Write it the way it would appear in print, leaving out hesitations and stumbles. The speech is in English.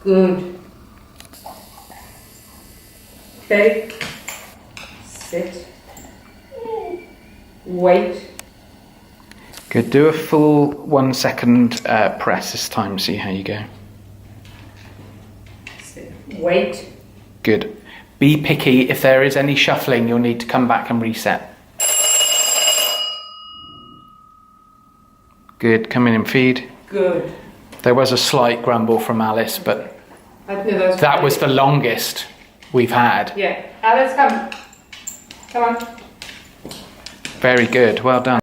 Good. Okay. Sit. Wait. Good. Do a full 1 second press this time. See how you go. Sit. Wait. Good. Be picky. If there is any shuffling, you'll need to come back and reset. Good. Come in and feed. Good. There was a slight grumble from Alice, but that was the longest we've had. Yeah. Alice, come. Come on. Very good. Well done.